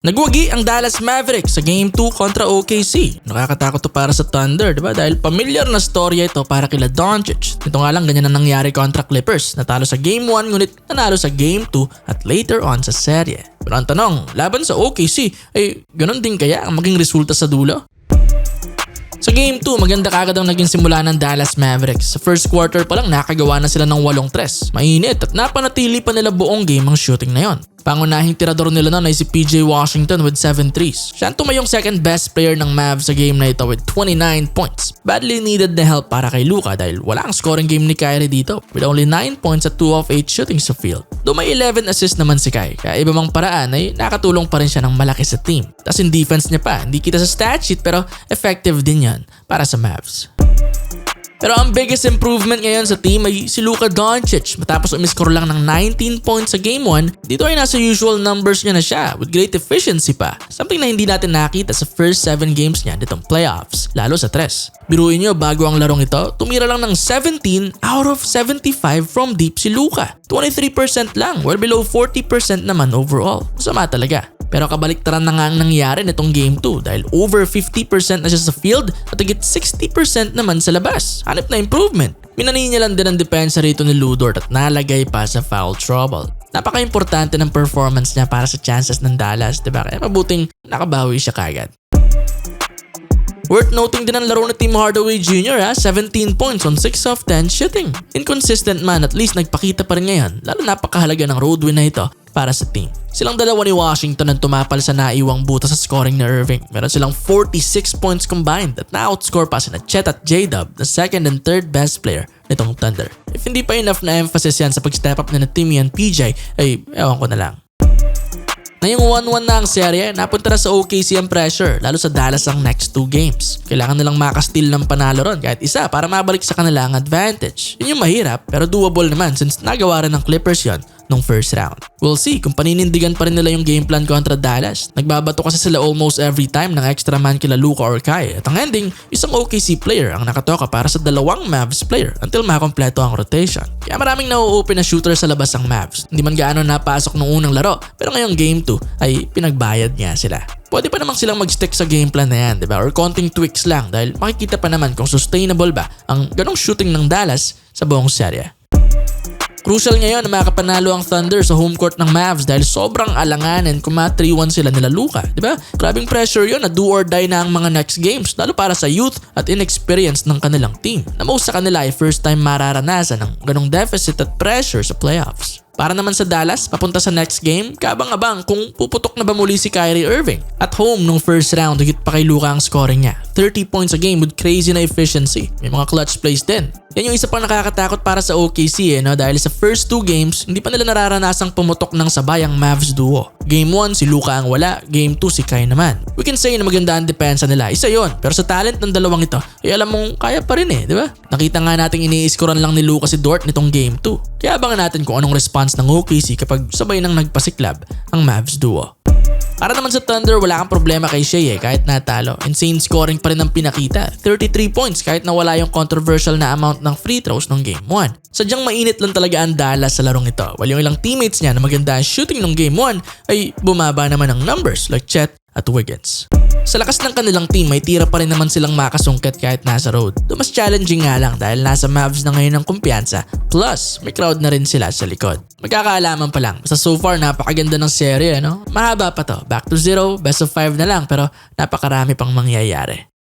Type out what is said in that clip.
Nagwagi ang Dallas Mavericks sa Game 2 kontra OKC. Nakakatakot to para sa Thunder, diba? Dahil familiar na storya ito para kila Doncic. Ito nga lang ganyan na nangyari kontra Clippers. Natalo sa Game 1 ngunit nanalo sa Game 2 at later on sa serye. Pero ang tanong, laban sa OKC ay ganun din kaya ang maging resulta sa dulo? Sa Game 2, maganda kagad ang naging simula ng Dallas Mavericks. Sa first quarter pa lang nakagawa na sila ng 8 tres. Mainit at napanatili pa nila buong game ang shooting na yon. Pangunahing tirador nila noon ay si PJ Washington with 7 threes. Siya ang tumayong second best player ng Mavs sa game na ito with 29 points. Badly needed na help para kay Luka dahil wala ang scoring game ni Kyrie dito with only 9 points at 2 of 8 shooting sa field. Though may 11 assists naman si Kai, kaya iba mang paraan ay nakatulong pa rin siya ng malaki sa team. Tapos in defense niya pa, hindi kita sa stat sheet pero effective din yan para sa Mavs. Pero ang biggest improvement ngayon sa team ay si Luka Doncic. Matapos umiscore lang ng 19 points sa Game 1, dito ay nasa usual numbers niya na siya with great efficiency pa. Something na hindi natin nakita sa first 7 games niya nitong playoffs, lalo sa tres. Biruin nyo, bago ang larong ito, tumira lang ng 17 out of 75 from deep si Luka. 23% lang, well below 40% naman overall. Masama talaga. Pero kabaliktaran na nga ang nangyari nitong Game 2 dahil over 50% na siya sa field at higit 60% naman sa labas. Hanip na improvement. Minani niya lang din ang depensa rito ni Lu Dort at nalagay pa sa foul trouble. Napaka-importante ng performance niya para sa chances ng Dallas, diba? Kaya mabuting nakabawi siya kagad. Worth noting din ang laro ni Tim Hardaway Jr. 17 points on 6 of 10 shooting. Inconsistent man, at least nagpakita pa rin ngayon, lalo napakahalaga ng road win na ito para sa team. Silang dalawa ni Washington ang tumapal sa naiwang butas sa scoring ni Irving. Meron silang 46 points combined at na-outscore pa sina Chet at J-Dub, the second and third best player nitong Thunder. If hindi pa enough na emphasis yan sa pag-step up na Timmy and PJ, ay ewan ko na lang. Ngayong 1-1 na ang serye, napunta na sa OKC ang pressure, lalo sa Dallas ang next 2 games. Kailangan nilang makastil ng panalo ron kahit isa para mabalik sa kanila ang advantage. Yun yung mahirap pero doable naman since nagawa rin ng Clippers yon nung first round. We'll see kung paninindigan pa rin nila yung game plan kontra Dallas. Nagbabato kasi sila almost every time ng extra man kila Luka or Kai. At ang ending, isang OKC player ang nakatoka para sa dalawang Mavs player until makompleto ang rotation. Kaya maraming na-open na shooter sa labas ang Mavs. Hindi man gaano napasok nung unang laro pero ngayong game 2 ay pinagbayad niya sila. Pwede pa namang silang mag-stick sa game plan na yan, diba? Or konting tweaks lang dahil makikita pa naman kung sustainable ba ang ganong shooting ng Dallas sa buong serye. Crucial ngayon na makapanalo ang Thunder sa home court ng Mavs dahil sobrang alanganin kung ma-3-1 sila nila Luka, di ba? Grabing pressure yun na do or die na ang mga next games lalo para sa youth at inexperience ng kanilang team. Na most sa kanila ay first time mararanasan ng ganong deficit at pressure sa playoffs. Para naman sa Dallas, papunta sa next game, kabang-abang kung puputok na ba muli si Kyrie Irving. At home nung first round, higit pa kay Luka ang scoring niya. 30 points a game with crazy na efficiency. May mga clutch plays din. Yan yung isa pang nakakatakot para sa OKC dahil sa first 2 games, hindi pa nila nararanasang pumutok ng sabay ang Mavs duo. Game 1, si Luka ang wala. Game 2, si Kai naman. We can say na maganda ang depensa nila. Isa yon. Pero sa talent ng dalawang ito, ay alam mong kaya pa rin di ba? Nakita nga nating ini-scorean lang ni Luka si Dort nitong Game 2. Kaya abangan natin kung anong response ng OKC kapag sabay nang nagpasiklab ang Mavs duo. Para naman sa Thunder, wala kang problema kay Shea kahit natalo. Insane scoring pa rin ang pinakita. 33 points kahit nawala yung controversial na amount ng free throws ng Game 1. Sadyang mainit lang talaga ang Dallas sa larong ito. While yung ilang teammates niya na maganda ang shooting ng Game 1 ay bumaba naman ang numbers like Chet at Wiggins. Sa lakas ng kanilang team, may tira pa rin naman silang makasungkit kahit nasa road. Though mas challenging nga lang dahil nasa Mavs na ngayon ang kumpiyansa. Plus, may crowd na rin sila sa likod. Magkakaalaman pa lang. Basta so far, napakaganda ng serye, Mahaba pa to. Back to 0, best of 5 na lang pero napakarami pang mangyayari.